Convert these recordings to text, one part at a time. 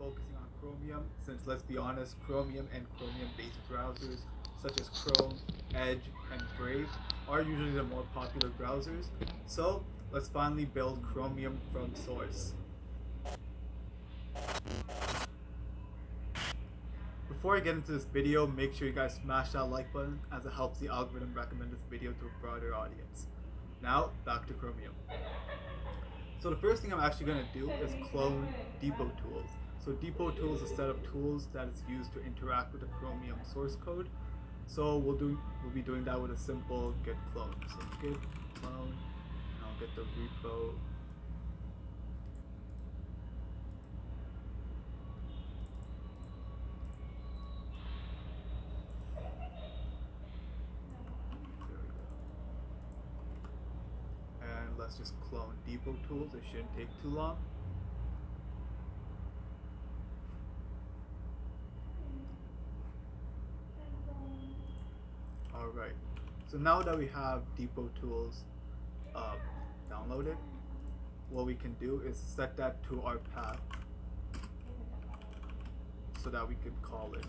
focusing on Chromium since, let's be honest, Chromium and Chromium-based browsers such as Chrome, Edge, and Brave are usually the more popular browsers. So let's finally build Chromium from source. Before I get into this video, make sure you guys smash that like button as it helps the algorithm recommend this video to a broader audience. Now, back to Chromium. So the first thing I'm actually going to do is clone depot tools. So depot tools is a set of tools that is used to interact with the Chromium source code. So we'll be doing that with a simple git clone. So git clone, and I'll get the repo. And let's just clone depot tools. It shouldn't take too long. Alright, so now that we have depot tools downloaded, what we can do is set that to our path so that we can call it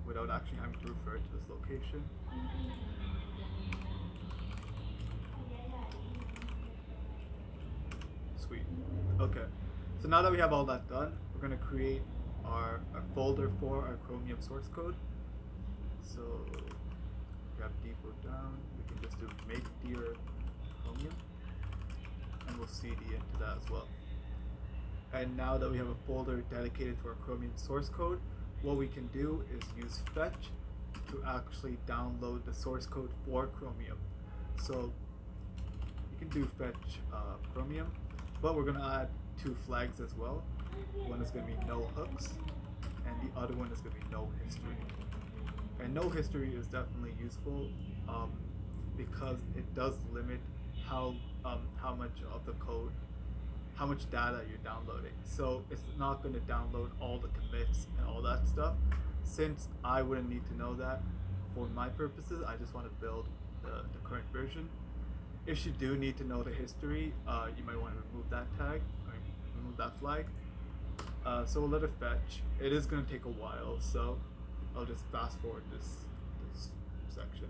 without actually having to refer to this location. Sweet. Okay, so now that we have all that done, we're going to create our folder for our Chromium source code. So we have depot down, we can just do make dir Chromium, and we'll cd into that as well. And now that we have a folder dedicated to our Chromium source code, what we can do is use fetch to actually download the source code for Chromium. So you can do fetch Chromium, but we're going to add two flags as well. One is going to be no hooks, and the other one is going to be no history. And no history is definitely useful because it does limit how much of the code, how much data you're downloading. So it's not going to download all the commits and all that stuff. Since I wouldn't need to know that for my purposes, I just want to build the current version. If you do need to know the history, you might want to remove that tag, or remove that flag. So we'll let it fetch. It is going to take a while, so I'll just fast forward this section.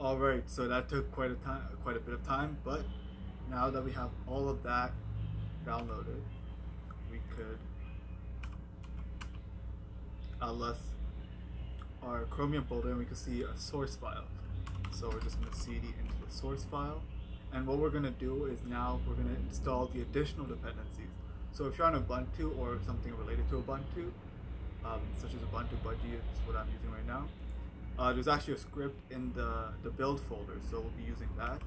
Alright, so that took quite a bit of time, but now that we have all of that downloaded, we could list our Chromium folder and we can see a source file. So we're just going to cd into the source file, and what we're going to do is now we're going to install the additional dependencies. So if you're on Ubuntu or something related to Ubuntu, such as Ubuntu Budgie is what I'm using right now, there's actually a script in the build folder, so we'll be using that.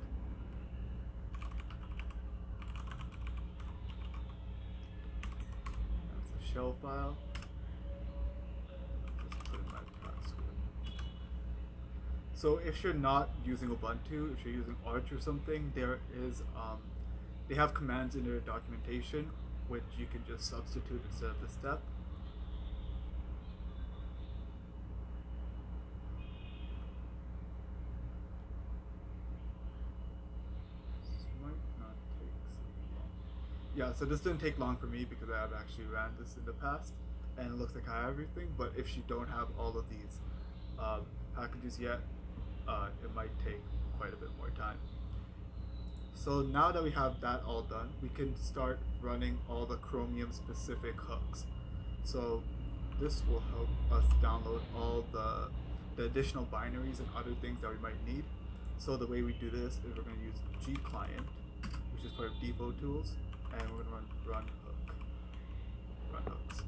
That's a shell file. Just put in my password. So if you're not using Ubuntu, if you're using Arch or something, there is they have commands in their documentation which you can just substitute instead of the step. Yeah, so this didn't take long for me because I have actually ran this in the past and it looks like I have everything, but if you don't have all of these packages yet, it might take quite a bit more time. So now that we have that all done, we can start running all the Chromium specific hooks. So this will help us download all the additional binaries and other things that we might need. So the way we do this is we're going to use gclient, which is part of depot tools, and we're going to run hooks.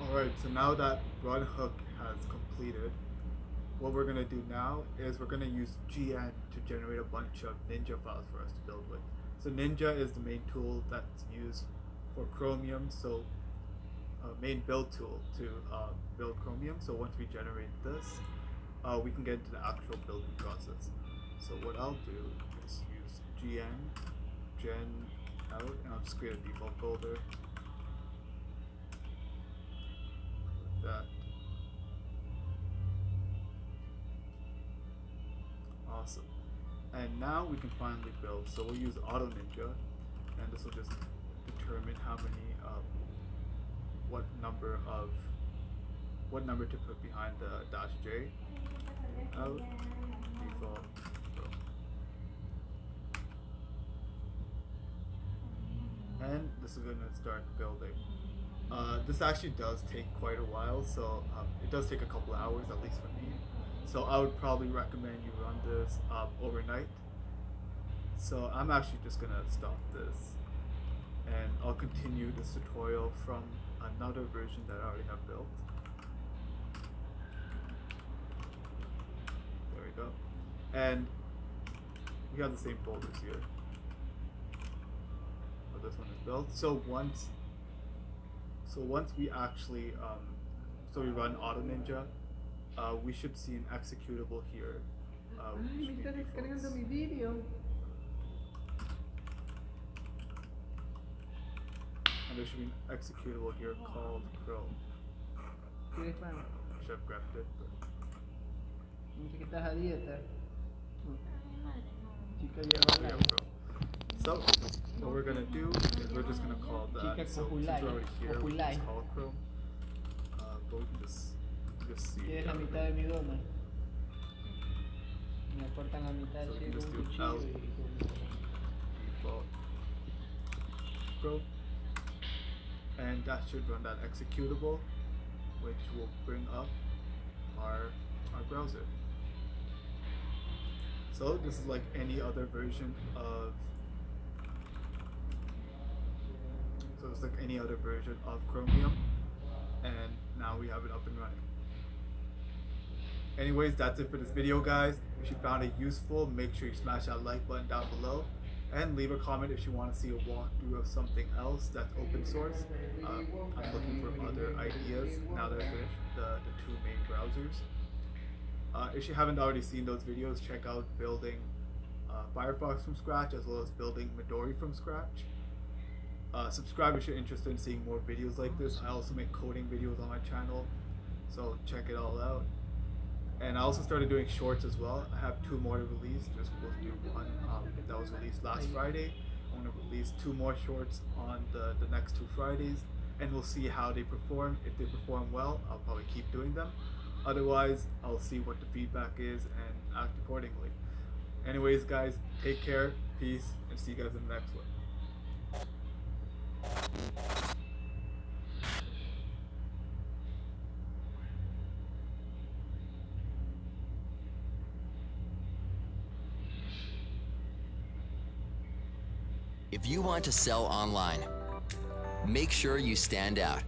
Alright, so now that run hook has completed, what we're going to do now is we're going to use gn to generate a bunch of Ninja files for us to build with. So Ninja is the main tool that's used for Chromium. So main build tool to build Chromium. So once we generate this, we can get into the actual building process. So what I'll do is use gen out, and I'll just create a default folder. Like that. Awesome. And now we can finally build. So we'll use Auto Ninja, and this will just determine how many, what number to put behind the -J. Out, default, build. And this is going to start building. This actually does take quite a while, so it does take a couple of hours, at least for me. So I would probably recommend you run this overnight. So I'm actually just gonna stop this, and I'll continue this tutorial from another version that I already have built. There we go. And we have the same folders here. But this one is built. So once we actually so we run Auto Ninja, we should see an executable here. Me está descargando mi video. And there should be an executable here called Chrome. ¿Quieres pan? Should have grabbed it, but Dice que estás a dieta. Chica there we vieja. go. So what we're gonna do is we're just gonna call that. Chica So since we're already here, we can just call it Chrome. But we can just see. ¿Quieres la mitad de mi dona? Me cortan la mitad, So we can llego just un do cuchillo out y default Chrome, and that should run that executable, which will bring up our browser. So this is like any other version of. So it's like any other version of Chromium, and now we have it up and running. Anyways, that's it for this video, guys. If you found it useful, make sure you smash that like button down below, and leave a comment if you want to see a walkthrough of something else that's open source. I'm looking for other ideas now that I finished the two main browsers. If you haven't already seen those videos, check out building Firefox from scratch, as well as building Midori from scratch. Subscribe if you're interested in seeing more videos like this. I also make coding videos on my channel, so check it all out. And I also started doing shorts as well. I have 2 more to release. There's supposed to be one that was released last Friday. I'm going to release 2 more shorts on the next 2 Fridays, and we'll see how they perform. If they perform well, I'll probably keep doing them. Otherwise, I'll see what the feedback is and act accordingly. Anyways, guys, take care, peace, and see you guys in the next one. If you want to sell online, make sure you stand out.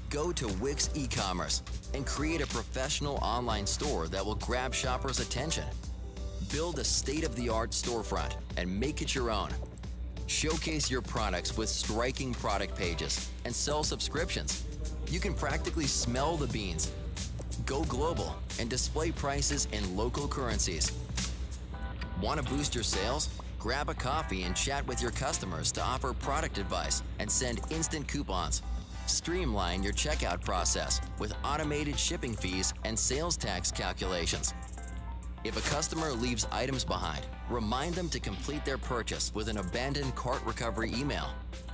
Go to Wix e-commerce and create a professional online store that will grab shoppers' attention. Build a state-of-the-art storefront and make it your own. Showcase your products with striking product pages and sell subscriptions. You can practically smell the beans. Go global and display prices in local currencies. Want to boost your sales? Grab a coffee and chat with your customers to offer product advice and send instant coupons. Streamline your checkout process with automated shipping fees and sales tax calculations. If a customer leaves items behind, remind them to complete their purchase with an abandoned cart recovery email.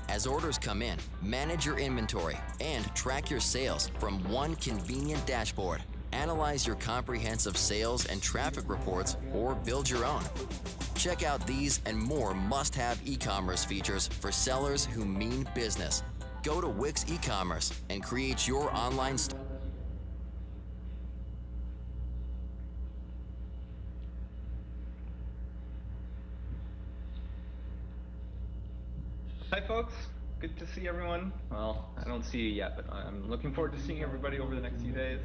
As orders come in, manage your inventory and track your sales from one convenient dashboard. Analyze your comprehensive sales and traffic reports or build your own. Check out these and more must-have e-commerce features for sellers who mean business. Go to Wix e-commerce and create your online store. Hi folks, good to see everyone. Well, I don't see you yet, but I'm looking forward to seeing everybody over the next few days.